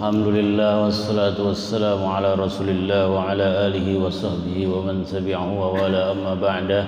Alhamdulillah wassalatu wassalamu ala rasulillah wa ala alihi wa sahbihi wa man tabi'ahu wa wala amma ba'da.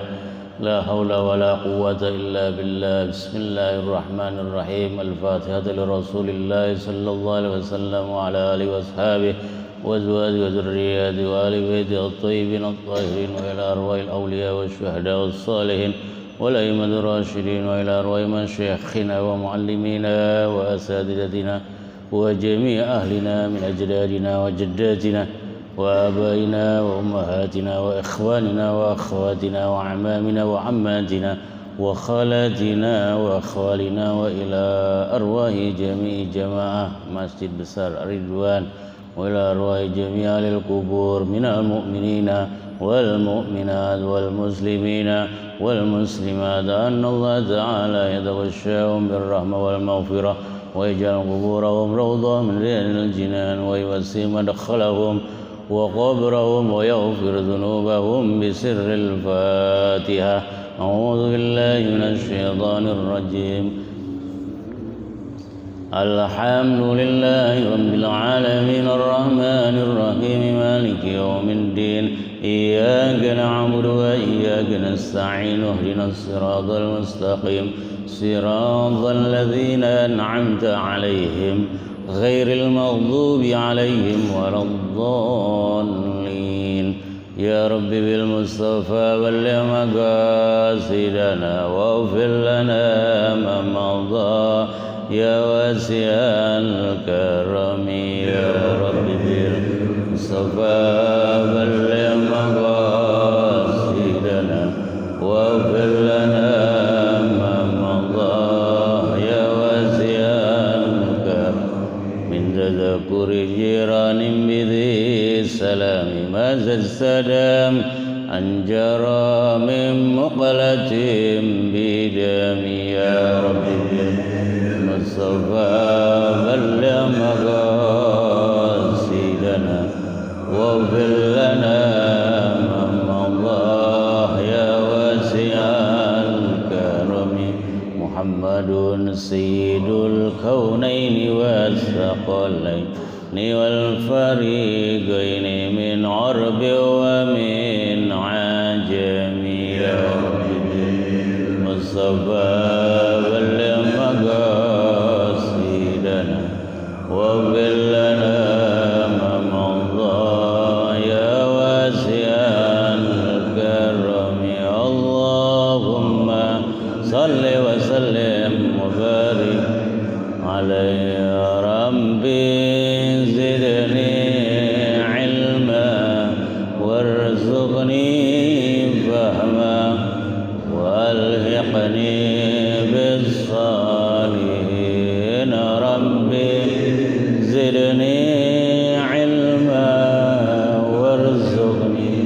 La hawla wa la quwwata illa billah. Bismillahirrahmanirrahim. Al-Fatihah li rasulillah sallallahu alaihi wasallam wa ala alihi wa ashabihi wa azwajihi wa dhurriyyatihi wa ali baitihi at-tayyibin at-tahirin wa ila arwahil awliya wa syuhada was salihin wal a'immatir rasyidin wa ila arwahi masyayikhina wa muallimina wa asatidatina وجميع أهلنا من أجدادنا وجداتنا وآبائنا وأمهاتنا وإخواننا وأخواتنا وأعمامنا وعماتنا وخالاتنا وأخوالنا وإلى أرواح جميع جماعة مسجد besar Ridwan وإلى أرواح جميع أهل القبور من المؤمنين والمؤمنات والمسلمين والمسلمات أن الله تعالى يتغشاهم بالرحمة والمغفرة ويجعل قبورهم روضة من رياض الجنان ويوسع مدخلهم وقبرهم ويغفر ذنوبهم بسر الفاتحة. أعوذ بالله من الشيطان الرجيم. الحمد لله رب العالمين الرحمن الرحيم مالك يوم الدين إياك نعبد وإياك نستعين اهدنا الصراط المستقيم صراط الذين أنعمت عليهم غير المغضوب عليهم ولا الضالين. يا رب بالمصطفى بلغ مقاصدنا واغفر لنا ما مضى يا واسع الكرم. يا رب بالمصطفى بلغ مقاصدنا واغفر لنا تذكر جيران بذي السلام ماذا السلام أن جرى من مقلة بدم. يا رب بالمصطفى بلغ مقاصدنا واغفر لنا ما مضى يا واسع الكرم. محمد سيد الكونين والثقلين والفريقين من عرب ومن عجم. يا رب بالمصطفى بلغ مقاصدنا واغفر لنا ما مضى يا واسع الكرم. اللهم صل وسلم وبارك عليه. يا ربي زدني علما وارزقني فهما والحقني بالصالحين. ربي زدني علما وارزقني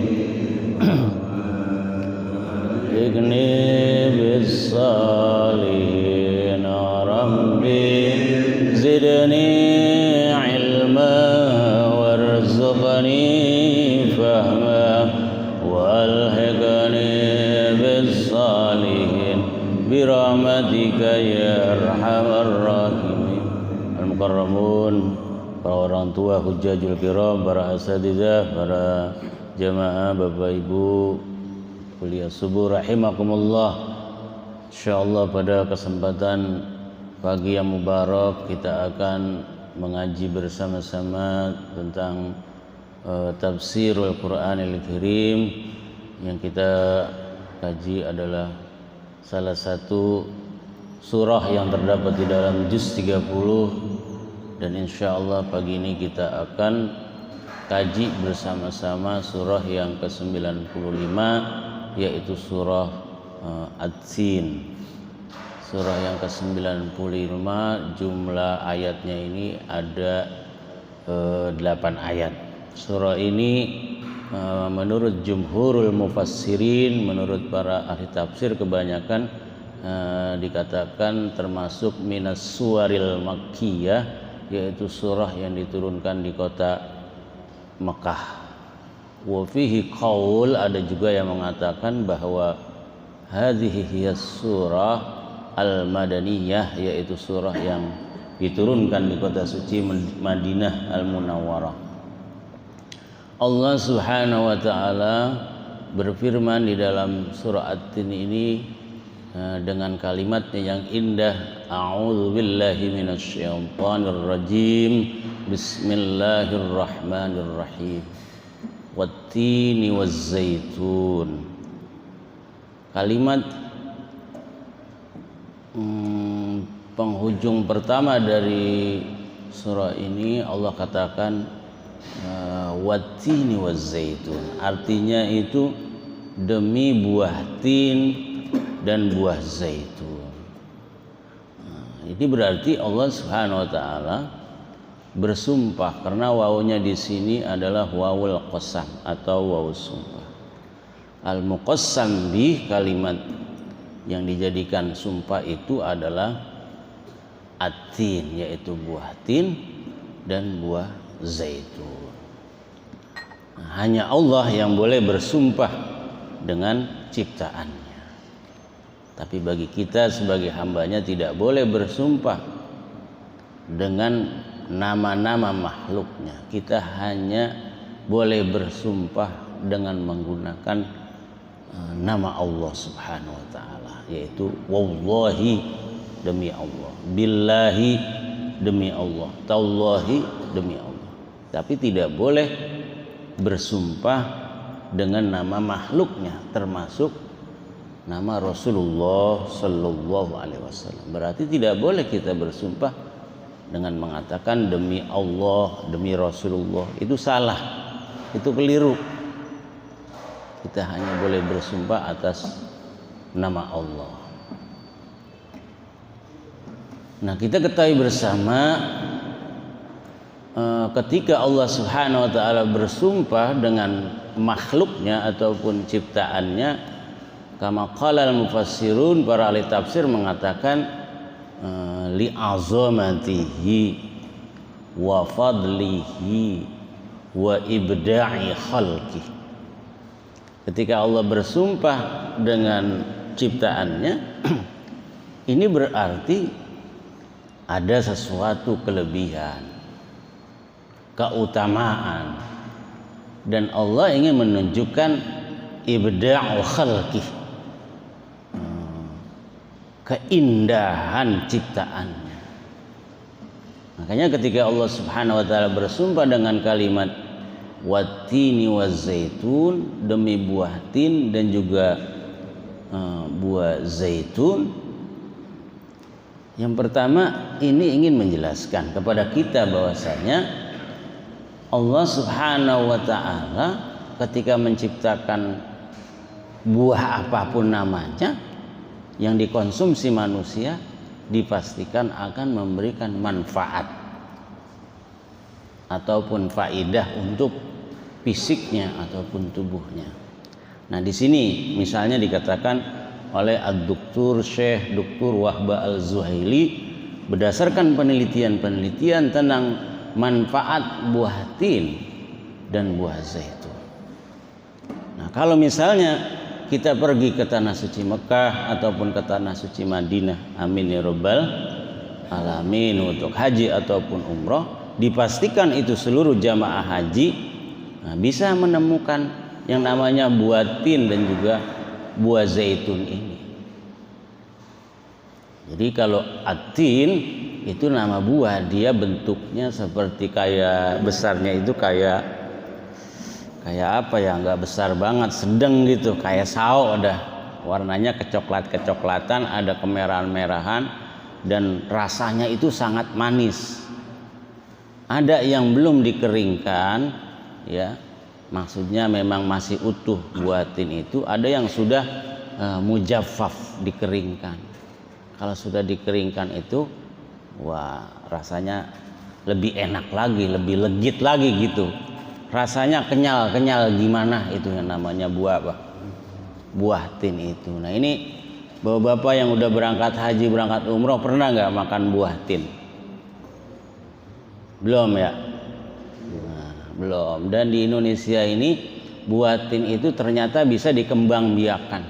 والحقني بالصالحين. ربي زدني علما وارزقني فهما والحقني بالصالحين برحمتك يا أرحم الراحمين. Al-Mukarramun, para orang tua hujjajul kiram, para asatidzah, para jamaah, bapak ibu kuliah subuh rahimakumullah. Insyaallah pada kesempatan pagi yang mubarak kita akan mengaji bersama-sama tentang tafsirul Qur'anil Karim. Yang kita kaji adalah salah satu surah yang terdapat di dalam juz 30, dan insyaallah pagi ini kita akan kaji bersama-sama surah yang ke-95, yaitu surah Ad-Sin. Surah yang ke-95, jumlah ayatnya ini ada 8 ayat. Surah ini menurut jumhurul mufassirin, menurut para ahli tafsir kebanyakan dikatakan termasuk minas suwaril makkiyah, yaitu surah yang diturunkan di kota Mekah. Wa fihi qaul, ada juga yang mengatakan bahwa hadhihi hiyas surah al-madaniyah, yaitu surah yang diturunkan di kota suci Madinah Al-Munawwarah. Allah Subhanahu wa taala berfirman di dalam surah At-Tin ini dengan kalimatnya yang indah, a'udzubillahi minasyaitonir rajim, bismillahirrahmanirrahim, wattini wazzaitun. Kalimat penghujung pertama dari surah ini Allah katakan wattini wazzaitun, artinya itu demi buah tin dan buah zaitun. Ini berarti Allah Subhanahu wa taala bersumpah, karena wawunya di sini adalah wawul qasam atau wawu sumpah. Al-muqassam bih, kalimat yang dijadikan sumpah itu adalah at-tin, yaitu buah tin dan buah zaitun. Hanya Allah yang boleh bersumpah dengan ciptaannya. Tapi bagi kita sebagai hambanya tidak boleh bersumpah dengan nama-nama makhluknya. Kita hanya boleh bersumpah dengan menggunakan nama Allah Subhanahu wa taala, yaitu wallahi, demi Allah, billahi, demi Allah, tallahi, demi Allah. Tapi tidak boleh bersumpah dengan nama makhluknya, termasuk nama Rasulullah Sallallahu Alaihi Wasallam. Berarti tidak boleh kita bersumpah dengan mengatakan demi Allah, demi Rasulullah. Itu salah, itu keliru. Kita hanya boleh bersumpah atas nama Allah. Nah, kita ketahui bersama ketika Allah Subhanahu wa taala bersumpah dengan makhluknya ataupun ciptaannya, kama qala al-mufassirun, para ahli tafsir mengatakan li azamatihi wa fadlihi wa ibda'i khalqi. Ketika Allah bersumpah dengan ciptaannya, ini berarti ada sesuatu kelebihan, keutamaan, dan Allah ingin menunjukkan ibda'u khalqi, keindahan ciptaannya. Makanya ketika Allah Subhanahu wa taala bersumpah dengan kalimat wattini wazzaitun, demi buah tin dan juga buah zaitun, yang pertama ini ingin menjelaskan kepada kita bahwasanya Allah Subhanahu wa taala ketika menciptakan buah apapun namanya yang dikonsumsi manusia, dipastikan akan memberikan manfaat ataupun faidah untuk fisiknya ataupun tubuhnya. Nah, di sini misalnya dikatakan oleh Ad-Doktor Syekh Dr. Wahbah Al-Zuhaili berdasarkan penelitian-penelitian tentang manfaat buah tin dan buah zaitun. Nah, kalau misalnya kita pergi ke tanah suci Mekah ataupun ke tanah suci Madinah, amin ya rabbal alamin, untuk haji ataupun umroh, dipastikan itu seluruh jamaah haji bisa menemukan yang namanya buah tin dan juga buah zaitun ini. Jadi kalau atin itu nama buah, dia bentuknya seperti kayak besarnya itu kayak apa ya, nggak besar banget, sedang gitu, kayak sao, ada warnanya kecoklatan, ada kemerahan-merahan, dan rasanya itu sangat manis. Ada yang belum dikeringkan, ya, maksudnya memang masih utuh buah tin itu. Ada yang sudah mujaffaf, dikeringkan. Kalau sudah dikeringkan itu, wah, rasanya lebih enak lagi, lebih legit lagi gitu. Rasanya kenyal gimana, itu yang namanya buah tin itu. Nah, ini bapak-bapak yang udah berangkat haji, berangkat umroh, pernah nggak makan buah tin? Belum ya? Nah, belum. Dan di Indonesia ini buah tin itu ternyata bisa dikembangbiakan.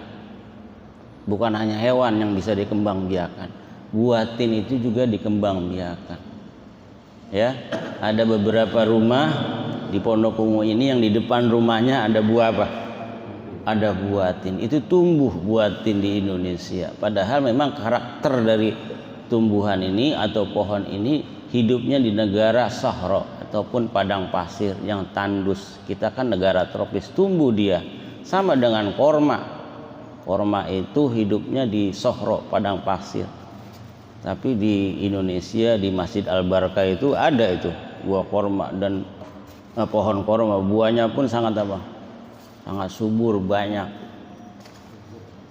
Bukan hanya hewan yang bisa dikembangbiakan, buah tin itu juga dikembangbiakan. Ya, ada beberapa rumah di Pondokomo ini yang di depan rumahnya ada buah apa? Ada buah tin. Itu tumbuh buah tin di Indonesia. Padahal memang karakter dari tumbuhan ini atau pohon ini hidupnya di negara sahara ataupun padang pasir yang tandus. Kita kan negara tropis, tumbuh dia. Sama dengan korma. Korma itu hidupnya di sahara, padang pasir. Tapi di Indonesia di Masjid Al-Barkah itu ada itu buah korma dan pohon korma. Buahnya pun sangat apa? Sangat subur, banyak.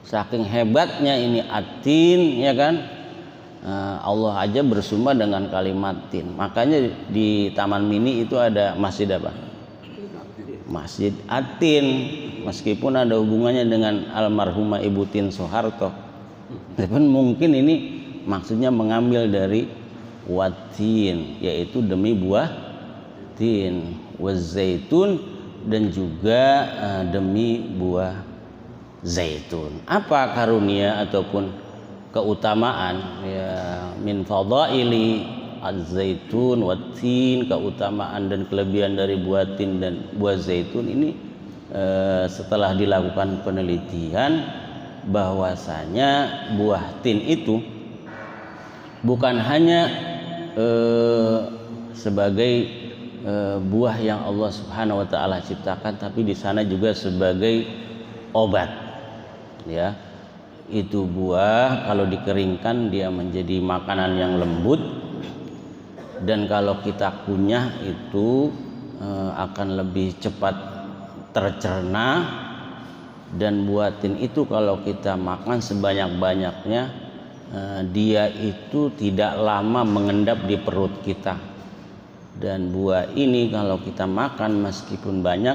Saking hebatnya ini atin, ya kan? Allah aja bersumpah dengan kalimat tin. Makanya di Taman Mini itu ada masjid apa? Masjid Atin. Meskipun ada hubungannya dengan almarhumah Ibu Tin Soeharto, tapi mungkin ini maksudnya mengambil dari watin, yaitu demi buah tin, wazaitun, dan juga demi buah zaitun. Apa karunia ataupun keutamaan ya min fadaili az-zaitun watin, keutamaan dan kelebihan dari buah tin dan buah zaitun ini setelah dilakukan penelitian bahwasanya buah tin itu bukan hanya sebagai buah yang Allah Subhanahu wa taala ciptakan, tapi di sana juga sebagai obat. Ya. Itu buah kalau dikeringkan dia menjadi makanan yang lembut, dan kalau kita kunyah itu akan lebih cepat tercerna. Dan buah tin itu kalau kita makan sebanyak-banyaknya dia itu tidak lama mengendap di perut kita. Dan buah ini kalau kita makan meskipun banyak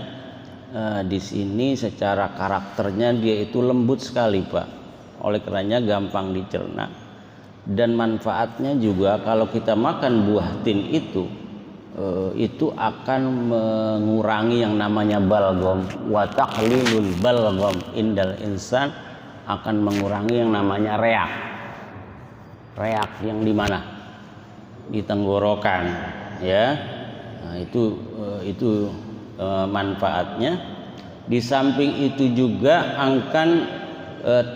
di sini secara karakternya dia itu lembut sekali, Pak. Oleh karenanya gampang dicerna. Dan manfaatnya juga kalau kita makan buah tin itu akan mengurangi yang namanya balgom, wa taqlilul balgom indal insan, akan mengurangi yang namanya reak. Reak yang di mana? Di tenggorokan, ya. Nah, itu manfaatnya. Di samping itu juga akan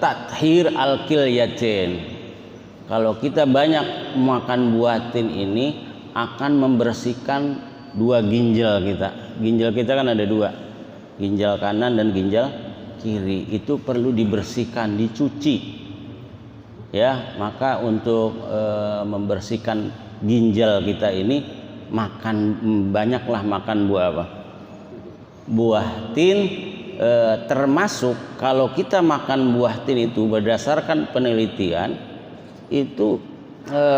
tathir al-kilyatin. Kalau kita banyak makan buah tin ini akan membersihkan dua ginjal kita. Ginjal kita kan ada dua, ginjal kanan dan ginjal kiri. Itu perlu dibersihkan, dicuci. Ya, maka untuk membersihkan ginjal kita ini banyaklah makan buah apa? Buah tin. Termasuk kalau kita makan buah tin itu berdasarkan penelitian itu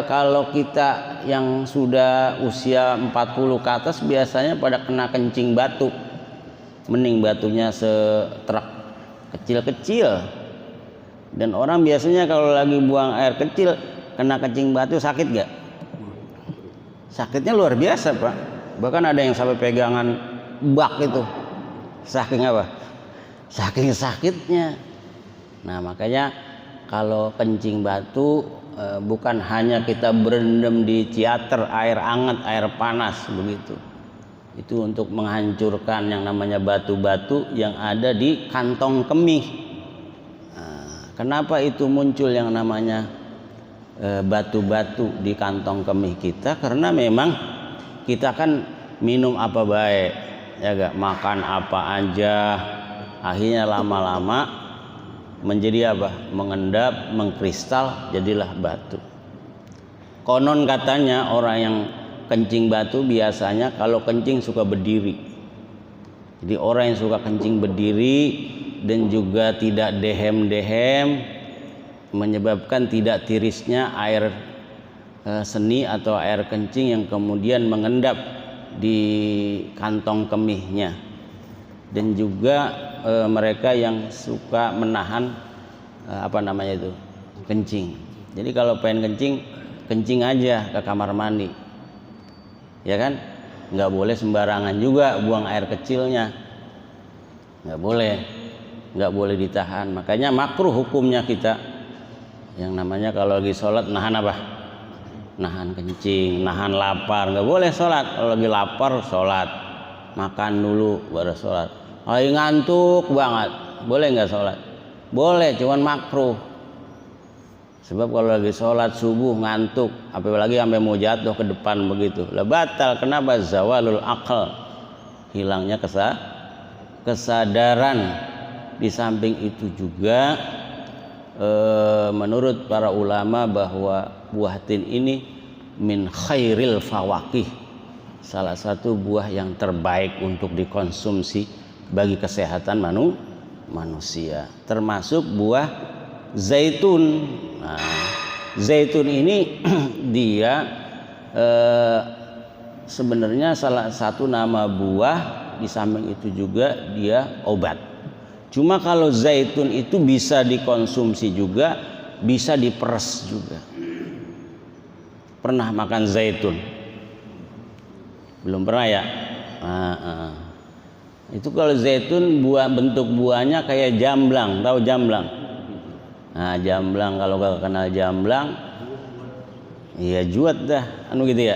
kalau kita yang sudah usia 40 ke atas biasanya pada kena kencing batu. Mending batunya setrek kecil-kecil. Dan orang biasanya kalau lagi buang air kecil kena kencing batu sakit gak? Sakitnya luar biasa, Pak. Bahkan ada yang sampai pegangan bak itu. Saking apa? Saking sakitnya. Nah, makanya kalau kencing batu bukan hanya kita berendam di ciater air hangat, air panas begitu. Itu untuk menghancurkan yang namanya batu-batu yang ada di kantong kemih. Nah, kenapa itu muncul yang namanya batu-batu di kantong kemih kita? Karena memang kita kan minum apa baik, ya gak? Makan apa aja, akhirnya lama-lama menjadi apa? Mengendap, mengkristal, jadilah batu. Konon katanya orang yang kencing batu biasanya kalau kencing suka berdiri. Jadi orang yang suka kencing berdiri dan juga tidak dehem-dehem menyebabkan tidak tirisnya air seni atau air kencing yang kemudian mengendap di kantong kemihnya. Dan juga mereka yang suka menahan kencing. Jadi kalau pengen kencing aja ke kamar mandi, ya kan? Nggak boleh sembarangan juga buang air kecilnya, nggak boleh ditahan. Makanya makruh hukumnya kita yang namanya kalau lagi sholat nahan apa? nahan kencing, nahan lapar, nggak boleh sholat. Kalau lagi lapar sholat, makan dulu baru sholat. Lagi ngantuk banget, boleh nggak sholat? Boleh, cuman makruh. Sebab kalau lagi sholat subuh ngantuk, apalagi sampai mau jatuh ke depan begitu, lah batal. Kenapa? Zawalul akal, hilangnya kesadaran. Di samping itu juga menurut para ulama bahwa buah tin ini min khairil fawakih, salah satu buah yang terbaik untuk dikonsumsi bagi kesehatan manusia, termasuk buah zaitun. Nah, zaitun ini dia sebenarnya salah satu nama buah, di samping itu juga dia obat. Cuma kalau zaitun itu bisa dikonsumsi juga, bisa diperes juga. Pernah makan zaitun? Belum pernah ya? Itu kalau zaitun bentuk buahnya kayak jamblang, tahu jamblang? Nah, jamblang, kalau gak kenal jamblang, iya juat dah, gitu ya.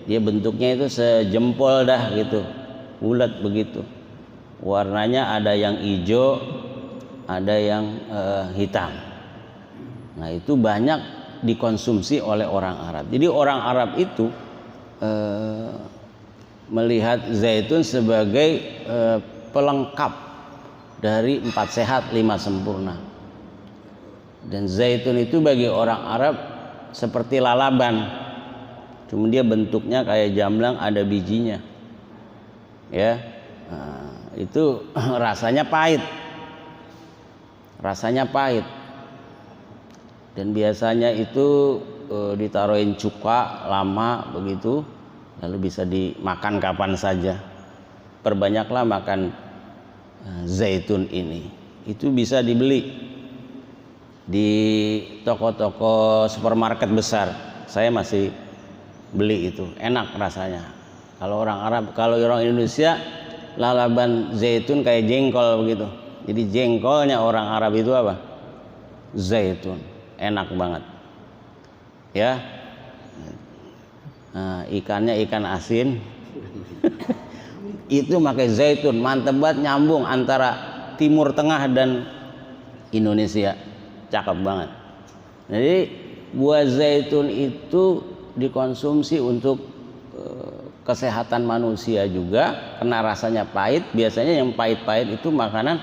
Dia bentuknya itu sejempol dah gitu, bulat begitu. Warnanya ada yang hijau, ada yang hitam. Nah, itu banyak dikonsumsi oleh orang Arab. Jadi orang Arab itu melihat zaitun sebagai pelengkap dari 4 sehat 5 sempurna. Dan zaitun itu bagi orang Arab seperti lalaban, cuma dia bentuknya kayak jamblang, ada bijinya, ya. Itu rasanya pahit, dan biasanya itu ditaruhin cuka lama begitu, lalu bisa dimakan kapan saja. Perbanyaklah makan zaitun ini. Itu bisa dibeli di toko-toko supermarket besar. Saya masih beli itu, enak rasanya. Kalau orang Arab, kalau orang Indonesia, lalaban zaitun kayak jengkol begitu. Jadi jengkolnya orang Arab itu apa? Zaitun, enak banget, ya. Nah, ikannya ikan asin, itu pakai zaitun, mantep banget, nyambung antara Timur Tengah dan Indonesia, cakep banget. Jadi buah zaitun itu dikonsumsi untuk kesehatan manusia juga, karena rasanya pahit. Biasanya yang pahit-pahit itu makanan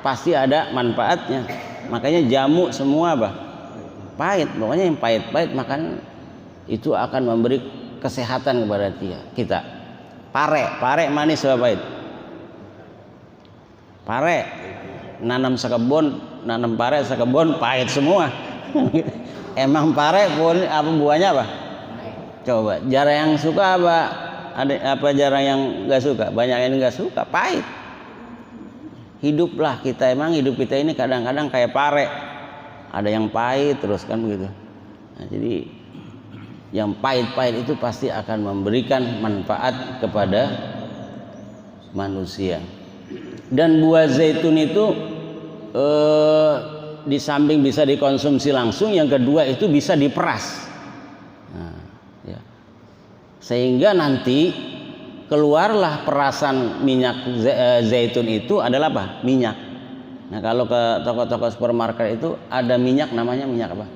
pasti ada manfaatnya. Makanya jamu semua pahit. Pokoknya yang pahit-pahit makanan itu akan memberi kesehatan kepada kita. Pare manis apa pahit? Pare nanam pare sekebun pahit semua. Emang pare buahnya apa? Coba, jarang yang suka apa jarang yang nggak suka? Banyak yang nggak suka, pahit. Hidup kita ini kadang-kadang kayak pare, ada yang pahit terus kan begitu. Nah, jadi yang pahit-pahit itu pasti akan memberikan manfaat kepada manusia. Dan buah zaitun itu di samping bisa dikonsumsi langsung, yang kedua itu bisa diperas. Sehingga nanti keluarlah perasan minyak zaitun itu adalah apa? Minyak. Nah, kalau ke toko-toko supermarket itu ada minyak, namanya minyak apa?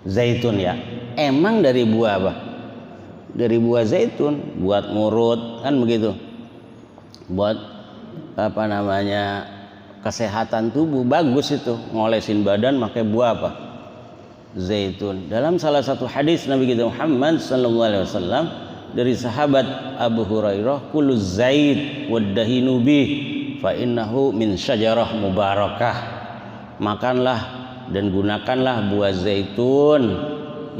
Zaitun, ya. Emang dari buah apa? Dari buah zaitun, buat ngurut kan begitu. Buat kesehatan tubuh, bagus itu. Ngolesin badan pakai buah apa? Zaitun. Dalam salah satu hadis Nabi kita Muhammad sallallahu alaihi wasallam dari sahabat Abu Hurairah, kullu zait waddahinu bih fa innahu min syajarah mubarakah. Makanlah dan gunakanlah buah zaitun,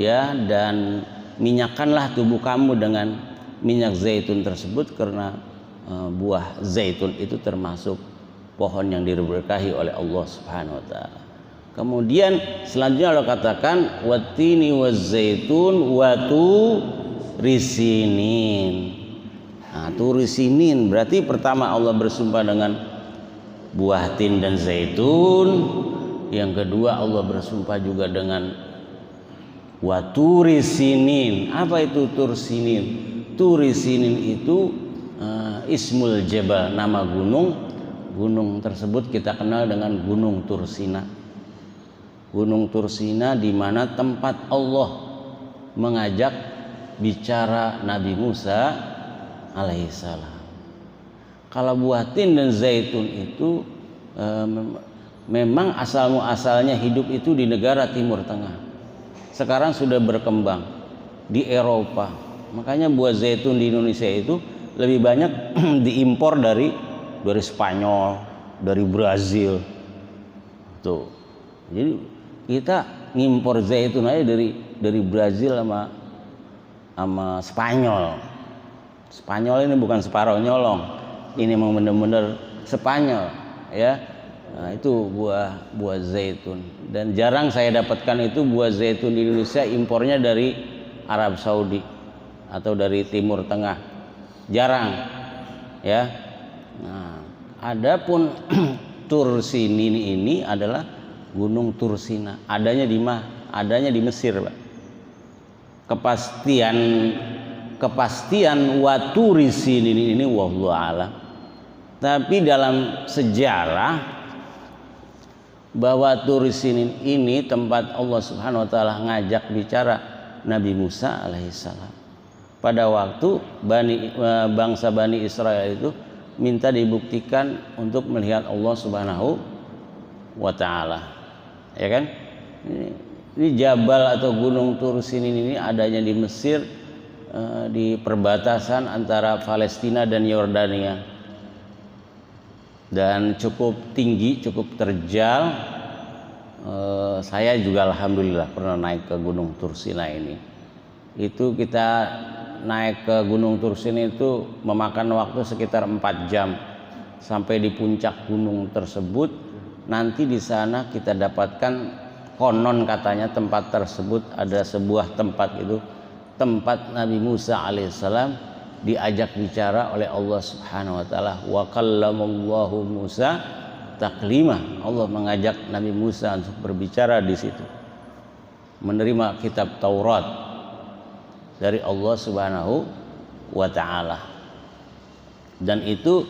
ya, dan minyakkanlah tubuh kamu dengan minyak zaitun tersebut, karena buah zaitun itu termasuk pohon yang diberkahi oleh Allah Subhanahu wa taala. Kemudian selanjutnya Allah katakan watini wazaitun watu risinin. Nah, turisinin berarti pertama Allah bersumpah dengan buah tin dan zaitun. Yang kedua Allah bersumpah juga dengan Wa turi sinin. Apa itu tur sinin? Turi sinin itu ismul jabal, nama gunung. Gunung tersebut kita kenal dengan Gunung Tursina. Gunung Tursina di mana tempat Allah mengajak bicara Nabi Musa alaihissalam. Kalau buah tin dan zaitun itu memang asal muasalnya hidup itu di negara Timur Tengah. Sekarang sudah berkembang di Eropa. Makanya buah zaitun di Indonesia itu lebih banyak diimpor dari Spanyol, dari Brazil. Tuh. Jadi kita ngimpor zaitun aja dari Brazil sama Spanyol. Spanyol ini bukan separuh nyolong. Ini memang benar-benar Spanyol, ya. Nah, itu buah zaitun. Dan jarang saya dapatkan itu buah zaitun di Indonesia, impornya dari Arab Saudi atau dari Timur Tengah. Jarang, ya. Nah, adapun Tursinin ini adalah Gunung Tursina. Adanya di mana? Adanya di Mesir, Pak. Kepastian Waturisinin ini wallahu a'lam. Tapi dalam sejarah bahwa Turisinin ini tempat Allah Subhanahu wa taala ngajak bicara Nabi Musa alaihissalam. Pada waktu bangsa Bani Israel itu minta dibuktikan untuk melihat Allah Subhanahu wa taala. Ya kan? Ini jabal atau gunung Tursinin ini adanya di Mesir, di perbatasan antara Palestina dan Yordania. Dan cukup tinggi, cukup terjal. Saya juga alhamdulillah pernah naik ke Gunung Tursina ini. Itu kita naik ke Gunung Tursina itu memakan waktu sekitar 4 jam sampai di puncak gunung tersebut. Nanti di sana kita dapatkan, konon katanya tempat tersebut ada sebuah tempat, itu tempat Nabi Musa alaihissalam diajak bicara oleh Allah Subhanahu wa taala. Wa kallamallahu Musa taklima. Allah mengajak Nabi Musa untuk berbicara di situ, menerima kitab Taurat dari Allah Subhanahu wa taala. Dan itu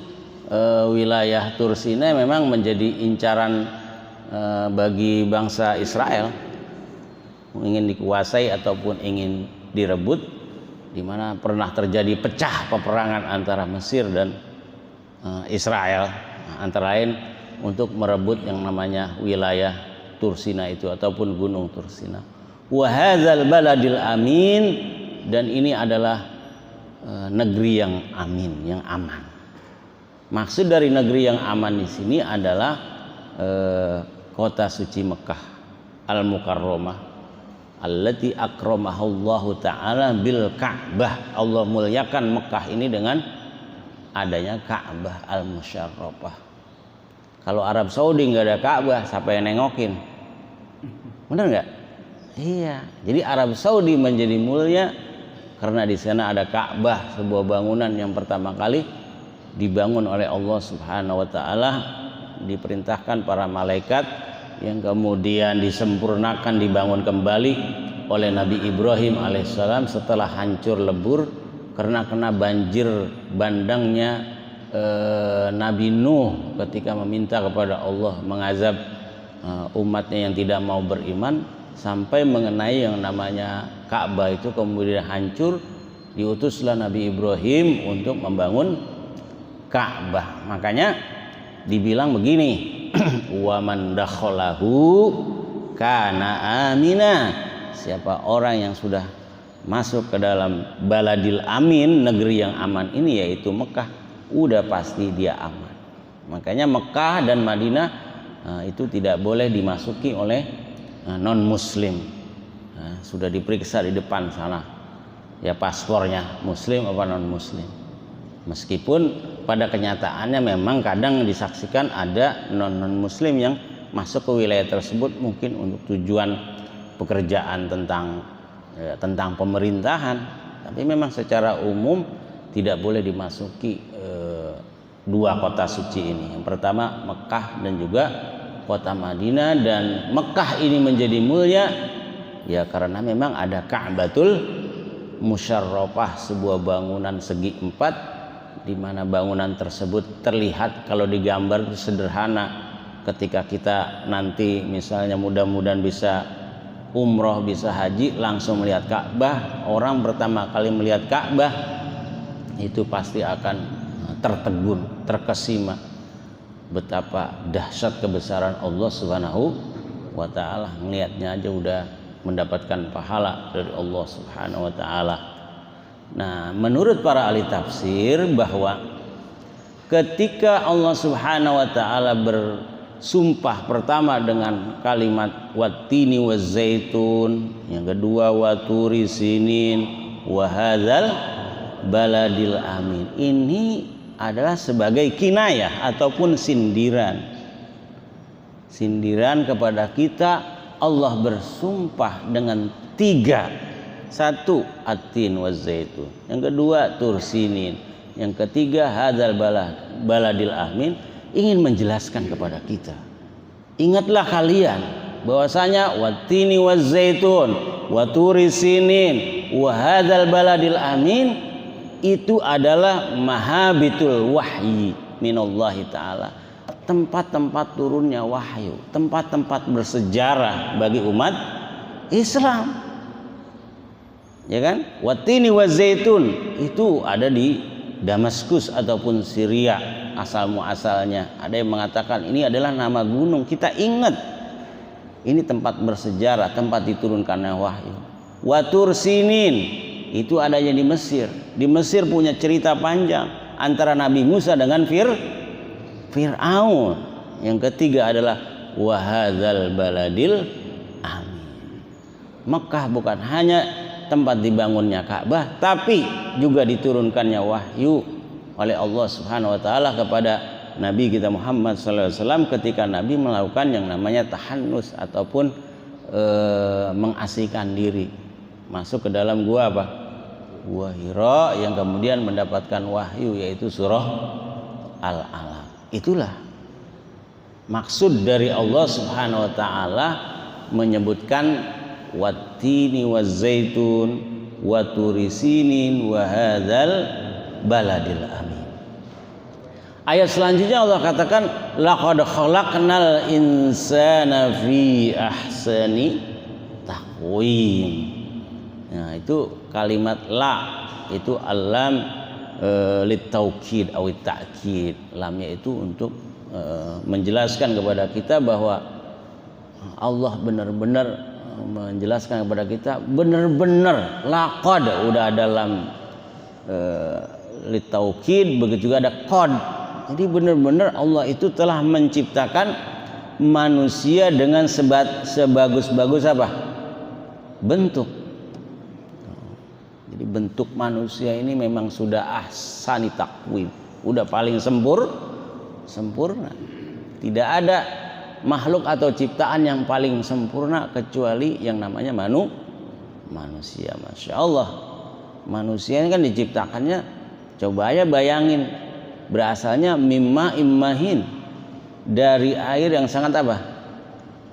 wilayah Tursina memang menjadi incaran bagi bangsa Israel, ingin dikuasai ataupun ingin direbut, di mana pernah terjadi pecah peperangan antara Mesir dan Israel, antara lain untuk merebut yang namanya wilayah Tursina itu ataupun Gunung Tursina. Wa hadzal baladil amin, dan ini adalah negeri yang amin, yang aman. Maksud dari negeri yang aman di sini adalah kota suci Mekah Al-Mukarramah, allati akramahallahu ta'ala bil Ka'bah. Allah muliakan Mekah ini dengan adanya Ka'bah al-Musyarrafah. Kalau Arab Saudi nggak ada Ka'bah, siapa yang nengokin? Benar nggak? Iya. Jadi Arab Saudi menjadi mulia karena di sana ada Ka'bah, sebuah bangunan yang pertama kali dibangun oleh Allah Subhanahu wa taala, diperintahkan para malaikat, yang kemudian disempurnakan, dibangun kembali oleh Nabi Ibrahim alaihissalam setelah hancur lebur karena kena banjir bandangnya Nabi Nuh ketika meminta kepada Allah mengazab umatnya yang tidak mau beriman, sampai mengenai yang namanya Ka'bah itu kemudian hancur. Diutuslah Nabi Ibrahim untuk membangun Ka'bah. Makanya dibilang begini, wa man dakhalahu kana amina. Siapa orang yang sudah masuk ke dalam baladil amin, negeri yang aman ini yaitu Mekah, udah pasti dia aman. Makanya Mekah dan Madinah itu tidak boleh dimasuki oleh non muslim. Sudah diperiksa di depan sana ya paspornya muslim apa non muslim. Meskipun pada kenyataannya memang kadang disaksikan ada non muslim yang masuk ke wilayah tersebut mungkin untuk tujuan pekerjaan tentang pemerintahan, tapi memang secara umum tidak boleh dimasuki dua kota suci ini. Yang pertama Mekah dan juga kota Madinah. Dan Mekah ini menjadi mulia Ya karena memang ada Ka'batul Musyarrafah, sebuah bangunan segi 4 di mana bangunan tersebut terlihat kalau digambar itu sederhana. Ketika kita nanti misalnya mudah-mudahan bisa umroh, bisa haji, langsung melihat Ka'bah, orang pertama kali melihat Ka'bah itu pasti akan tertegun, terkesima betapa dahsyat kebesaran Allah Subhanahu wa taala. Ngelihatnya aja udah mendapatkan pahala dari Allah Subhanahu wa taala. Nah, menurut para ahli tafsir bahwa ketika Allah Subhanahu wa taala bersumpah pertama dengan kalimat wattini wazaitun, yang kedua waturi sinin wa hadzal baladil amin, ini adalah sebagai kinayah ataupun sindiran kepada kita. Allah bersumpah dengan 3, 1 atin wa zaitun, yang kedua tursinin, yang ketiga hadzal baladil amin, ingin menjelaskan kepada kita, ingatlah kalian bahwasanya watini wa zaitun wa turisinin wa hadzal baladil amin itu adalah mahabitul wahyi minallahi ta'ala, tempat-tempat turunnya wahyu, tempat-tempat bersejarah bagi umat Islam, ya kan? Watini wa zaitun itu ada di Damaskus ataupun Syria asal muasalnya. Ada yang mengatakan ini adalah nama gunung. Kita ingat ini tempat bersejarah, tempat diturunkannya wahyu. Watur sinin itu adanya di Mesir. Di Mesir punya cerita panjang antara Nabi Musa dengan Fir'aun. Yang ketiga adalah wahadzal baladil amin. Mekah bukan hanya tempat dibangunnya Ka'bah, tapi juga diturunkannya wahyu oleh Allah Subhanahu wa taala kepada Nabi kita Muhammad sallallahu alaihi wasallam ketika Nabi melakukan yang namanya tahannus ataupun mengasihkan diri, masuk ke dalam gua apa? Gua Hira, yang kemudian mendapatkan wahyu yaitu surah Al-Alaq. Itulah maksud dari Allah Subhanahu wa taala menyebutkan wattini wazaitun wa turisinin wa hadzal baladil amin. Ayat selanjutnya Allah katakan laqad khalaqnal insana fi ahsani taqwim. Nah, itu kalimat la itu alam litaukid atau ta'kid. Lamnya itu untuk menjelaskan kepada kita bahwa Allah benar-benar menjelaskan kepada kita, benar-benar laqad udah ada lam litaukid, begitu juga ada qad. Jadi benar-benar Allah itu telah menciptakan manusia dengan sebagus-bagus apa? Bentuk. Jadi bentuk manusia ini memang sudah ahsani takwim, udah paling sempurna. Tidak ada makhluk atau ciptaan yang paling sempurna kecuali yang namanya manusia. Masya Allah, manusia ini kan diciptakannya, coba aja bayangin, berasalnya mimma immahin, dari air yang sangat apa?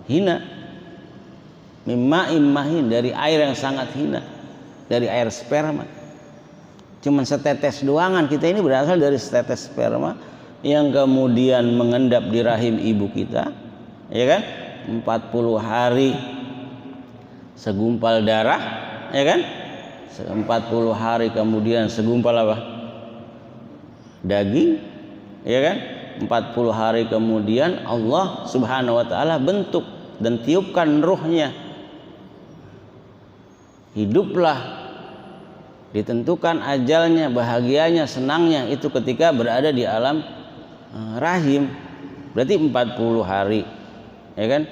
Hina. Mimma immahin, dari air yang sangat hina, dari air sperma. Cuman setetes doangan, kita ini berasal dari setetes sperma yang kemudian mengendap di rahim ibu kita, ya kan? 40 hari segumpal darah, ya kan? 40 hari kemudian segumpal apa? Daging, ya kan? 40 hari kemudian Allah Subhanahu wa taala bentuk dan tiupkan ruhnya. Hiduplah, ditentukan ajalnya, bahagianya, senangnya itu ketika berada di alam rahim. Berarti 40 hari, ya kan?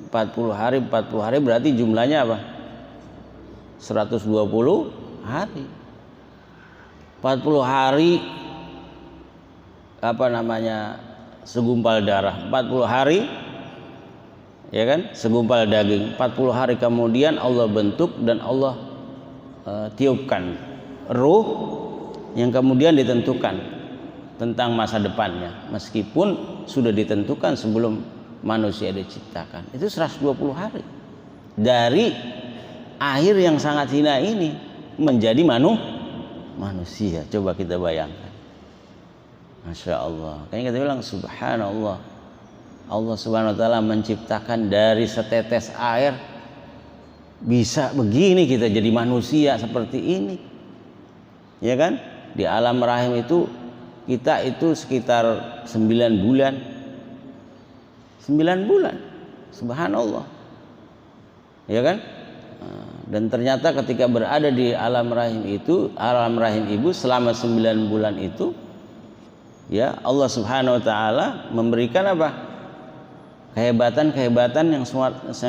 40 hari berarti jumlahnya apa? 120 hari. 40 hari apa namanya? Segumpal darah. 40 hari, ya kan? Segumpal daging. 40 hari kemudian Allah bentuk dan Allah tiupkan ruh yang kemudian ditentukan tentang masa depannya, meskipun sudah ditentukan sebelum manusia diciptakan. Itu 120 hari dari air yang sangat hina ini menjadi manusia. Coba kita bayangkan. Masya Allah. Kayaknya kita bilang subhanallah. Allah subhanahu wa ta'ala menciptakan dari setetes air, bisa begini kita jadi manusia seperti ini. Ya kan? Di alam rahim itu kita itu sekitar 9 bulan. 9 bulan. Subhanallah. Ya kan? Dan ternyata ketika berada di alam rahim itu, alam rahim ibu selama 9 bulan itu, ya Allah subhanahu wa ta'ala memberikan apa? Kehebatan yang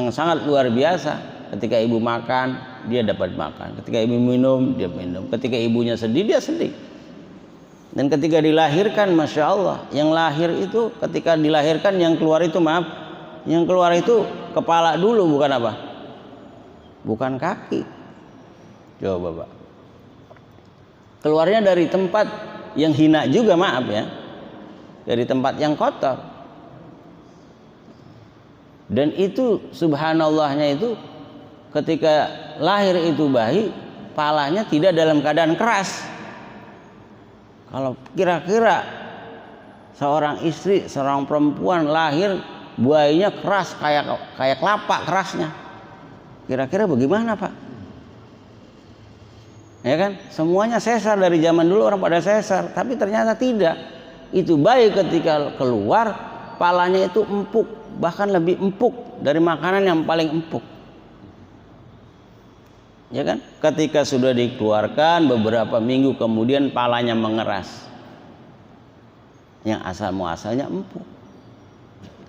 sangat luar biasa. Ketika ibu makan, dia dapat makan. Ketika ibu minum, dia minum. Ketika ibunya sedih, dia sedih. Dan ketika dilahirkan, Masya Allah, yang lahir itu ketika dilahirkan, yang keluar itu yang keluar itu kepala dulu, bukan apa? Bukan kaki. Coba Pak. Keluarnya dari tempat yang hina juga, maaf ya. Dari tempat yang kotor. Dan itu subhanallahnya itu ketika lahir itu bayi, palanya tidak dalam keadaan keras. Kalau kira-kira seorang istri, seorang perempuan lahir bayinya keras kayak kelapa kerasnya, kira-kira bagaimana Pak? Ya kan? Semuanya sesar, dari zaman dulu orang pada sesar, tapi ternyata tidak. Itu bayi ketika keluar palanya itu empuk, bahkan lebih empuk dari makanan yang paling empuk. Ya kan? Ketika sudah dikeluarkan beberapa minggu kemudian palanya mengeras. Yang asal muasalnya empuk.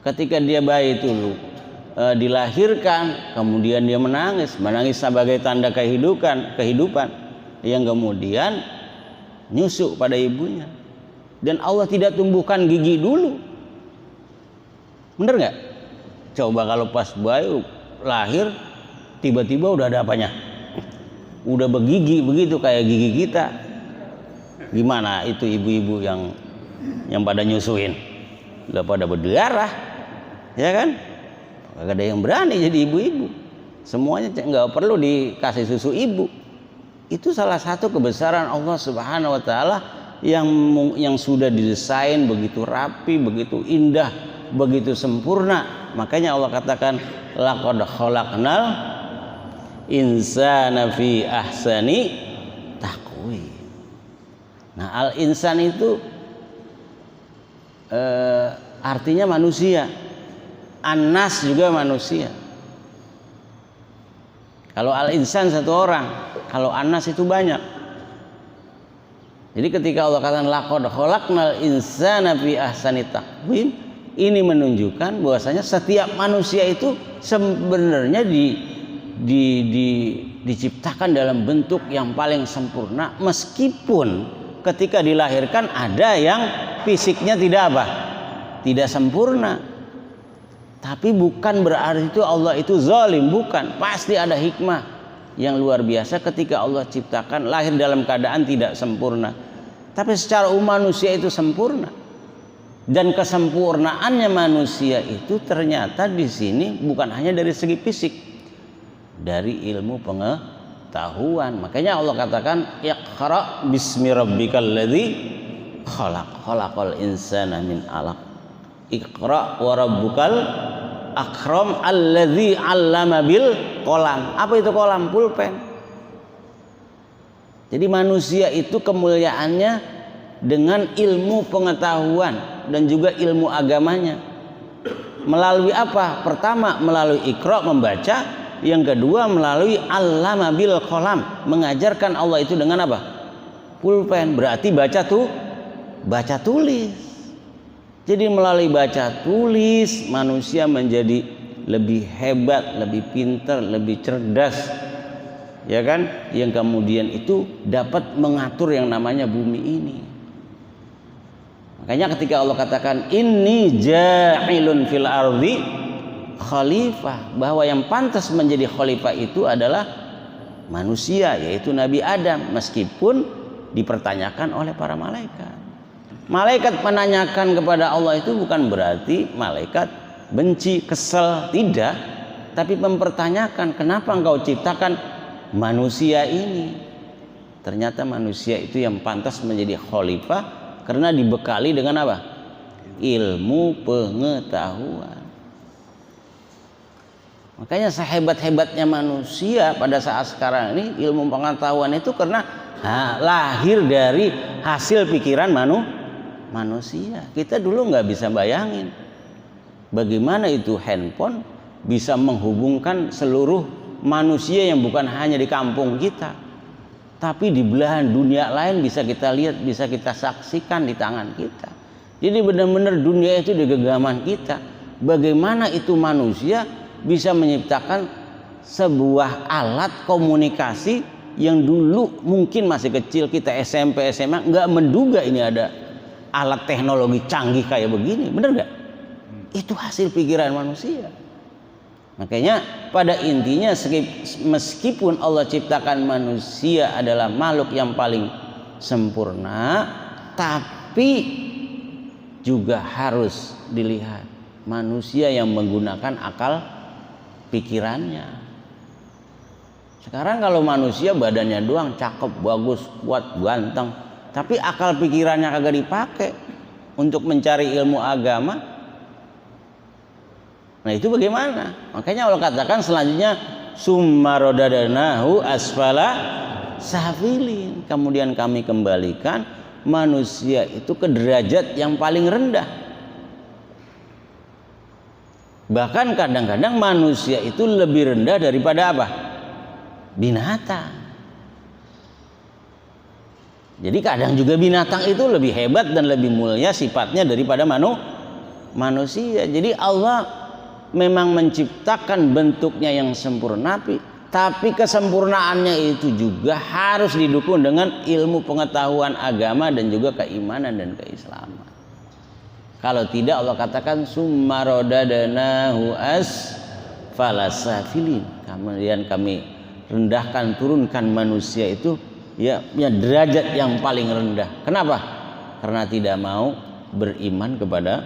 Ketika dia bayi itu dilahirkan, kemudian dia menangis sebagai tanda kehidupan yang kemudian nyusuk pada ibunya. Dan Allah tidak tumbuhkan gigi dulu. Bener nggak? Coba kalau pas bayi lahir tiba-tiba udah ada apanya? Udah bergigi begitu kayak gigi kita. Gimana itu ibu-ibu yang pada nyusuin? Udah pada berdarah, ya kan? Gak ada yang berani jadi ibu-ibu. Semuanya nggak perlu dikasih susu ibu. Itu salah satu kebesaran Allah Subhanahu Wa Taala yang sudah didesain begitu rapi, begitu indah, begitu sempurna. Makanya Allah katakan laqad khalaqnal insana fi ahsani taqwim. Nah, al-insan itu artinya manusia. An-nas juga manusia. Kalau al-insan satu orang, kalau an-nas itu banyak. Jadi ketika Allah katakan laqad khalaqnal insana fi ahsani taqwim, ini menunjukkan bahwasanya setiap manusia itu sebenarnya diciptakan dalam bentuk yang paling sempurna, meskipun ketika dilahirkan ada yang fisiknya tidak sempurna. Tapi bukan berarti itu Allah itu zalim, bukan. Pasti ada hikmah yang luar biasa ketika Allah ciptakan lahir dalam keadaan tidak sempurna. Tapi secara manusia itu sempurna. Dan kesempurnaannya manusia itu ternyata di sini bukan hanya dari segi fisik, dari ilmu pengetahuan. Makanya Allah katakan iqra bismi rabbikal ladzi khalaqal insana min 'alaq. Iqra wa rabbukal akram alladzi 'allama bil qalam. Apa itu qalam? Pulpen. Jadi manusia itu kemuliaannya dengan ilmu pengetahuan dan juga ilmu agamanya. Melalui apa? Pertama melalui Iqra, membaca. Yang kedua melalui allama bil qalam, mengajarkan Allah itu dengan apa? Pulpen. Berarti baca tulis. Jadi melalui baca tulis manusia menjadi lebih hebat, lebih pintar, lebih cerdas, ya kan? Yang kemudian itu dapat mengatur yang namanya bumi ini. Makanya ketika Allah katakan inni ja'ilun fil ardi khalifah, bahwa yang pantas menjadi khalifah itu adalah manusia, yaitu Nabi Adam, meskipun dipertanyakan oleh para malaikat. Malaikat menanyakan kepada Allah itu bukan berarti malaikat benci, kesel, tidak. tapi mempertanyakan kenapa engkau ciptakan manusia ini. Ternyata manusia itu yang pantas menjadi khalifah karena dibekali dengan apa? Ilmu pengetahuan. Makanya sehebat-hebatnya manusia pada saat sekarang ini ilmu pengetahuan itu karena lahir dari hasil pikiran manusia. Kita dulu nggak bisa bayangin bagaimana itu handphone bisa menghubungkan seluruh manusia yang bukan hanya di kampung kita, tapi di belahan dunia lain bisa kita lihat, bisa kita saksikan di tangan kita. Jadi benar-benar dunia itu di genggaman kita. Bagaimana itu manusia bisa menciptakan sebuah alat komunikasi yang dulu mungkin masih kecil kita SMP SMA nggak menduga ini ada alat teknologi canggih kayak begini, bener nggak? Itu hasil pikiran manusia. Makanya pada intinya meskipun Allah ciptakan manusia adalah makhluk yang paling sempurna, tapi juga harus dilihat manusia yang menggunakan akal pikirannya. Sekarang kalau manusia badannya doang cakep, bagus, kuat, ganteng, tapi akal pikirannya kagak dipakai untuk mencari ilmu agama, nah itu bagaimana? Makanya Allah katakan selanjutnya summa radadnahu asfala safilin. Kemudian kami kembalikan manusia itu ke derajat yang paling rendah. Bahkan kadang-kadang manusia itu lebih rendah daripada apa? Binatang. Jadi kadang juga binatang itu lebih hebat dan lebih mulia sifatnya daripada manusia. Jadi Allah memang menciptakan bentuknya yang sempurna, tapi kesempurnaannya itu juga harus didukung dengan ilmu pengetahuan agama dan juga keimanan dan keislaman. Kalau tidak Allah katakan summa radadnahu asfala safilin. Kemudian kami rendahkan, turunkan manusia itu ya derajat yang paling rendah. Kenapa? Karena tidak mau beriman kepada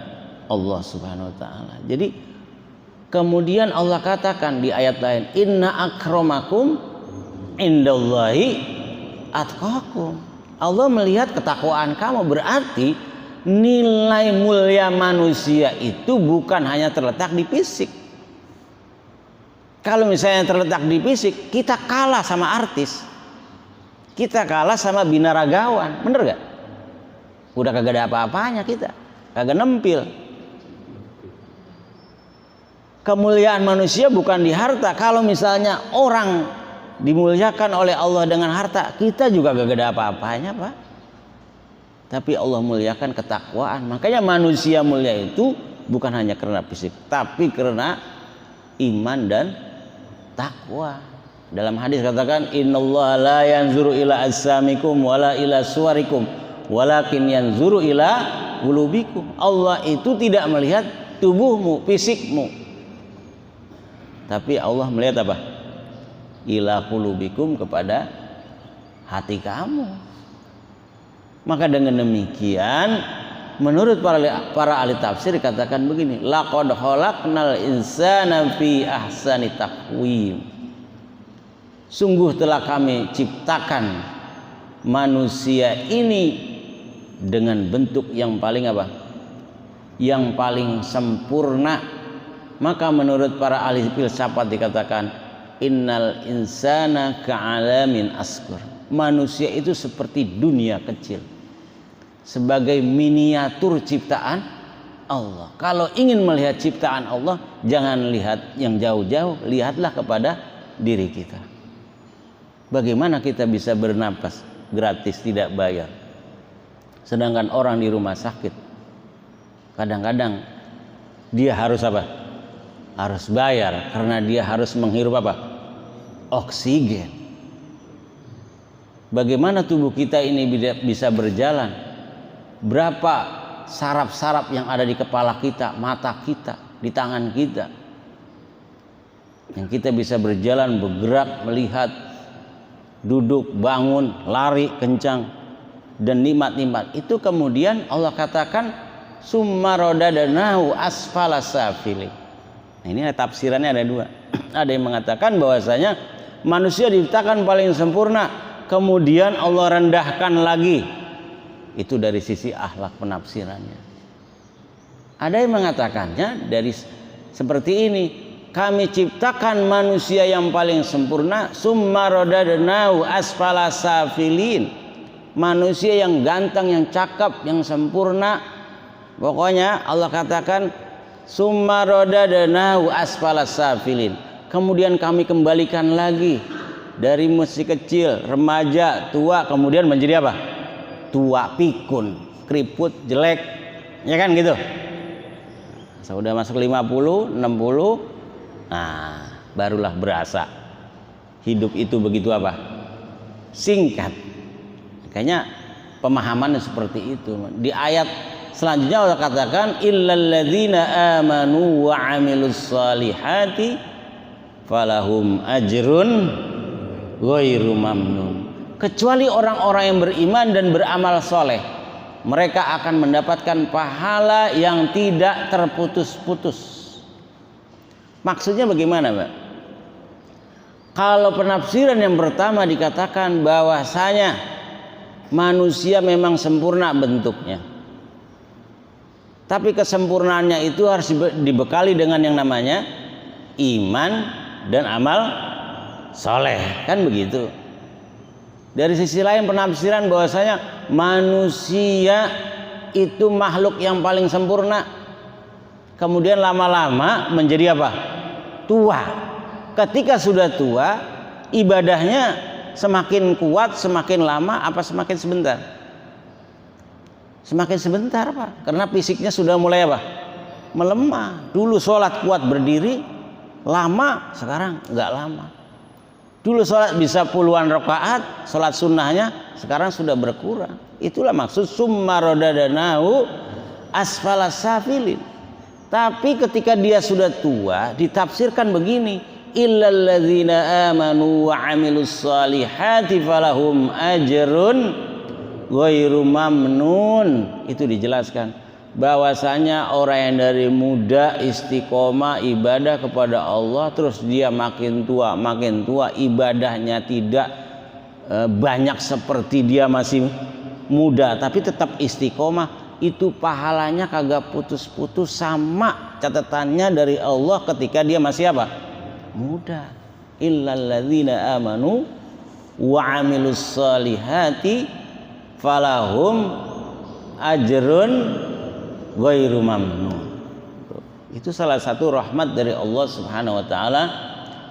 Allah Subhanahu wa taala. Jadi kemudian Allah katakan di ayat lain, inna akramakum indallahi atqakum. Allah melihat ketakwaan kamu, berarti nilai mulia manusia itu bukan hanya terletak di fisik. Kalau misalnya terletak di fisik, kita kalah sama artis, kita kalah sama binaragawan, bener gak? Udah kagak ada apa-apanya kita, kagak nempil. Kemuliaan manusia bukan di harta. Kalau misalnya orang dimuliakan oleh Allah dengan harta, kita juga kagak ada apa-apanya, Pak. Tapi Allah muliakan ketakwaan. Makanya manusia mulia itu bukan hanya karena fisik, tapi karena iman dan takwa. Dalam hadis katakan innallaha la yanzuru ila ajsamikum wala ila suwarikum walakin yanzuru ila qulubikum. Allah itu tidak melihat tubuhmu, fisikmu, tapi Allah melihat apa? Ila qulubikum, kepada hati kamu. Maka dengan demikian menurut para ahli tafsir dikatakan begini, laqad khalaqnal insana fi ahsani taqwim. Sungguh telah kami ciptakan manusia ini dengan bentuk yang paling apa? Yang paling sempurna. Maka menurut para ahli filsafat dikatakan innal insana ka'alamin asghar. Manusia itu seperti dunia kecil, sebagai miniatur ciptaan Allah. Kalau ingin melihat ciptaan Allah, jangan lihat yang jauh-jauh, lihatlah kepada diri kita. Bagaimana kita bisa bernapas gratis tidak bayar, sedangkan orang di rumah sakit kadang-kadang dia harus apa? Harus bayar karena dia harus menghirup apa? Oksigen. Bagaimana tubuh kita ini bisa berjalan? Berapa saraf-saraf yang ada di kepala kita, mata kita, di tangan kita, yang kita bisa berjalan, bergerak, melihat, duduk, bangun, lari kencang, dan nikmat-nikmat itu. Kemudian Allah katakan summa radadnahu asfala safilin. Nah, ini tafsirannya ada dua. Ada yang mengatakan bahwasanya manusia diciptakan paling sempurna, kemudian Allah rendahkan lagi. Itu dari sisi akhlak penafsirannya. Ada yang mengatakannya dari seperti ini, kami ciptakan manusia yang paling sempurna, summa radadnahu asfala safilin. Manusia yang ganteng, yang cakep, yang sempurna. Pokoknya Allah katakan summa radadnahu asfala safilin. Kemudian kami kembalikan lagi dari masih kecil, remaja, tua, kemudian menjadi apa? Tua pikun, keriput, jelek. Ya kan gitu. Sudah masuk 50, 60. Nah, barulah berasa hidup itu begitu apa? Singkat. Makanya pemahamannya seperti itu. Di ayat selanjutnya Allah katakan illal ladzina amanu wa 'amilus solihati falahum ajrun ghairu mamnun. Kecuali orang-orang yang beriman dan beramal soleh, mereka akan mendapatkan pahala yang tidak terputus-putus. Maksudnya bagaimana, Mbak? Kalau penafsiran yang pertama dikatakan bahwasanya manusia memang sempurna bentuknya, tapi kesempurnaannya itu harus dibekali dengan yang namanya iman dan amal soleh, kan begitu. Dari sisi lain penafsiran bahwasanya manusia itu makhluk yang paling sempurna, kemudian lama-lama menjadi apa? Tua. Ketika sudah tua, ibadahnya semakin kuat, semakin lama, apa semakin sebentar? Semakin sebentar, Pak. Karena fisiknya sudah mulai apa? Melemah. Dulu sholat kuat berdiri, lama, sekarang nggak lama. Dulu sholat bisa puluhan rakaat, sholat sunnahnya sekarang sudah berkurang. Itulah maksud summa radadnahu asfala safilin. Tapi ketika dia sudah tua, ditafsirkan begini, illal ladzina amanu wa 'amilus solihati falahum ajrun ghairu mamnun. Itu dijelaskan bahwasanya orang yang dari muda istiqomah ibadah kepada Allah, terus dia makin tua ibadahnya tidak banyak seperti dia masih muda, tapi tetap istiqomah, itu pahalanya kagak putus-putus, sama catatannya dari Allah ketika dia masih apa? Muda. Illal ladzina amanu wa 'amilus solihati falahum ajrun ghairu mamnun. Itu salah satu rahmat dari Allah Subhanahu wa taala,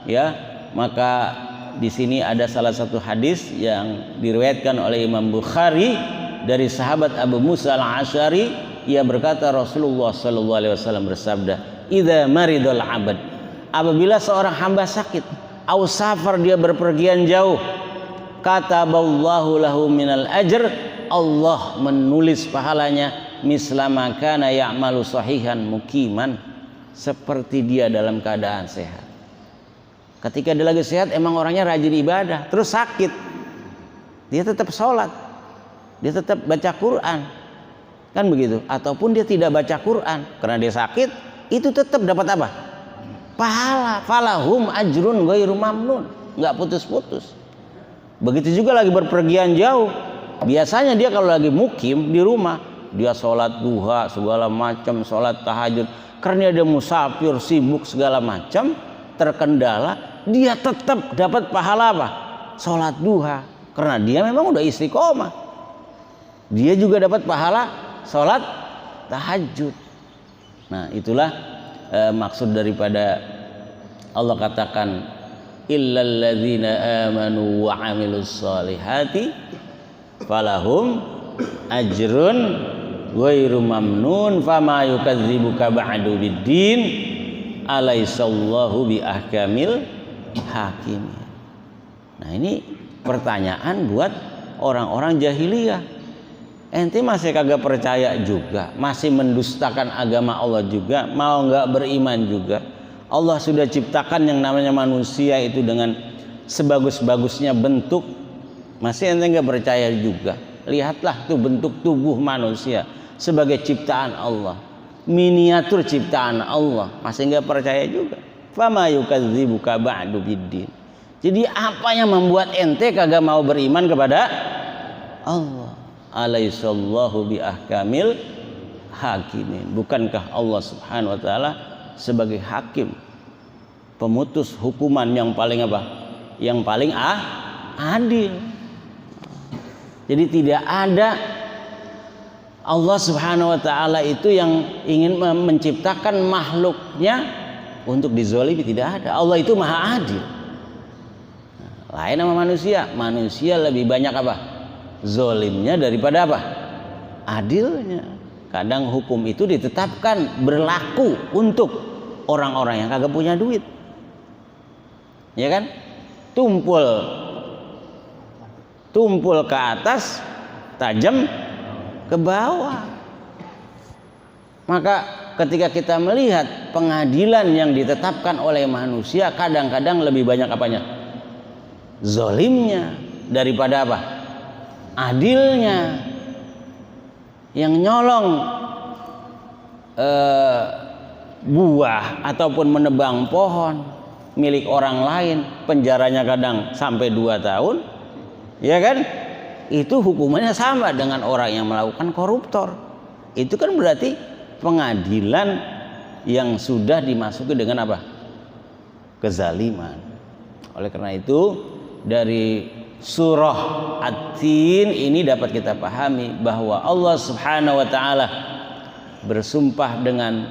ya. Maka di sini ada salah satu hadis yang diriwayatkan oleh Imam Bukhari dari sahabat Abu Musa al-Asy'ari. Ia berkata Rasulullah sallallahu alaihi wasallam bersabda, "Idza maridul 'abd," apabila seorang hamba sakit, au safar, dia berpergian jauh, kataballahu lahu minal ajr, Allah menulis pahalanya mislama kana ya'malu sahihan mukiman, seperti dia dalam keadaan sehat. Ketika dia lagi sehat, emang orangnya rajin ibadah, terus sakit, dia tetap sholat, dia tetap baca Quran, kan begitu. Ataupun dia tidak baca Quran karena dia sakit, itu tetap dapat apa? Pahala. Falahum ajrun ghairu mamnun, nggak putus-putus. Begitu juga lagi berpergian jauh, biasanya dia kalau lagi mukim di rumah, dia sholat duha segala macam, sholat tahajud, karena dia musafir sibuk segala macam, terkendala, dia tetap dapat pahala apa? Sholat duha, karena dia memang udah istiqomah. Dia juga dapat pahala sholat tahajud. Nah, itulah maksud daripada Allah katakan illal ladzina amanu wa 'amilus solihati falahum ajrun ghairu mamnun fama yukadzibuka ba'du biddin alaisallahu bi ahkamil hakim. Nah, ini pertanyaan buat orang-orang jahiliyah. Ente masih kagak percaya juga, masih mendustakan agama Allah juga, mau nggak beriman juga. Allah sudah ciptakan yang namanya manusia itu dengan sebagus-bagusnya bentuk, masih ente nggak percaya juga. Lihatlah tuh bentuk tubuh manusia sebagai ciptaan Allah, miniatur ciptaan Allah, masih nggak percaya juga. Fama yukadzibuka ba'du biddin. Jadi apa yang membuat ente kagak mau beriman kepada Allah? Alaihissallahu bi ahkamil hakimin. Bukankah Allah Subhanahu wa taala sebagai hakim, pemutus hukuman yang paling apa? Yang paling adil. Jadi tidak ada Allah Subhanahu wa taala itu yang ingin menciptakan makhluknya untuk dizolimi, tidak ada. Allah itu maha adil. Lain sama manusia. Manusia lebih banyak apa? Zolimnya daripada apa? Adilnya. Kadang hukum itu ditetapkan berlaku untuk orang-orang yang kagak punya duit. Ya kan? Tumpul ke atas, tajam ke bawah. Maka ketika kita melihat pengadilan yang ditetapkan oleh manusia, kadang-kadang lebih banyak apanya? Zolimnya daripada apa? Adilnya. Yang nyolong buah ataupun menebang pohon milik orang lain, penjaranya kadang sampai 2 tahun, ya kan? Itu hukumannya sama dengan orang yang melakukan koruptor. Itu kan berarti pengadilan yang sudah dimasuki dengan apa? Kezaliman. Oleh karena itu dari surah At-Tin ini dapat kita pahami bahwa Allah Subhanahu wa taala bersumpah dengan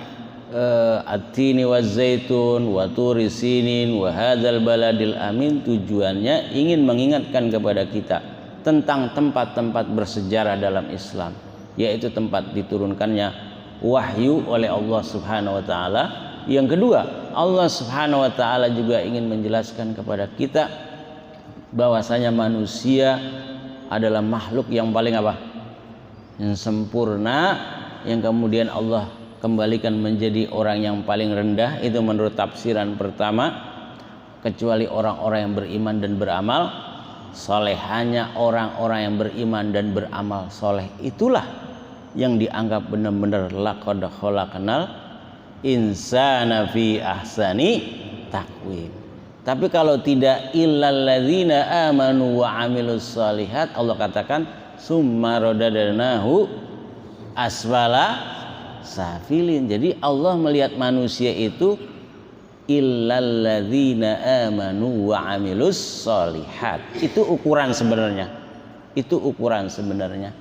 At-Tini waz-Zaitun wa Turi Sinin wa hadzal baladil amin, tujuannya ingin mengingatkan kepada kita tentang tempat-tempat bersejarah dalam Islam, yaitu tempat diturunkannya wahyu oleh Allah Subhanahu wa taala. Yang kedua, Allah Subhanahu wa taala juga ingin menjelaskan kepada kita bahwasanya manusia adalah makhluk yang paling apa? Yang sempurna, yang kemudian Allah kembalikan menjadi orang yang paling rendah. Itu menurut tafsiran pertama, kecuali orang-orang yang beriman dan beramal soleh. Hanya orang-orang yang beriman dan beramal soleh itulah yang dianggap benar-benar laqad khalaqnal insana fi ahsani taqwim. Tapi kalau tidak illal ladzina amanu wa amilus shalihat, Allah katakan summa radadnahu asfala safilin. Jadi Allah melihat manusia itu illal ladzina amanu wa amilus shalihat. Itu ukuran sebenarnya. Itu ukuran sebenarnya.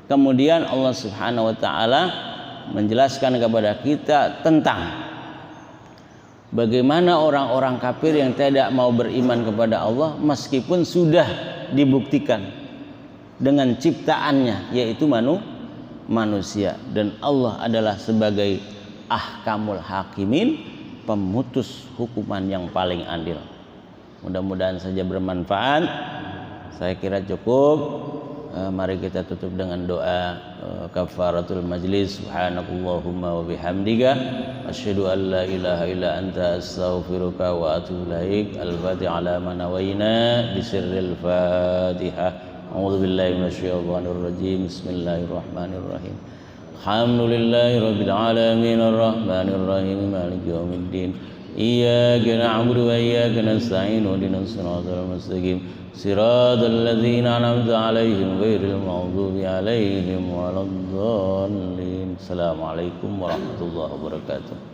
Kemudian Allah Subhanahu wa taala menjelaskan kepada kita tentang bagaimana orang-orang kafir yang tidak mau beriman kepada Allah meskipun sudah dibuktikan dengan ciptaannya, yaitu manusia, dan Allah adalah sebagai ahkamul hakimin, pemutus hukuman yang paling adil. Mudah-mudahan saja bermanfaat. Saya kira cukup. Mari kita tutup dengan doa kafaratul majlis. Subhanakallahumma wa bihamdika asyhadu an la ilaha illa anta astaghfiruka wa atubu ilaik. Al-Fatihah ala man nawayna bisirril Fatihah. A'udzu billahi minasyaitonir rajim. Bismillahirrahmanirrahim. Alhamdulillahi rabbil alamin arrahmanir rahim maliki yaumiddin. Iyyaka na'budu wa iyyaka nasta'in ihdinas siratal mustaqim. Siratal ladzina an'amta 'alaihim ghairil maghdubi 'alaihim waladdallin. Assalamualaikum warahmatullahi wabarakatuh.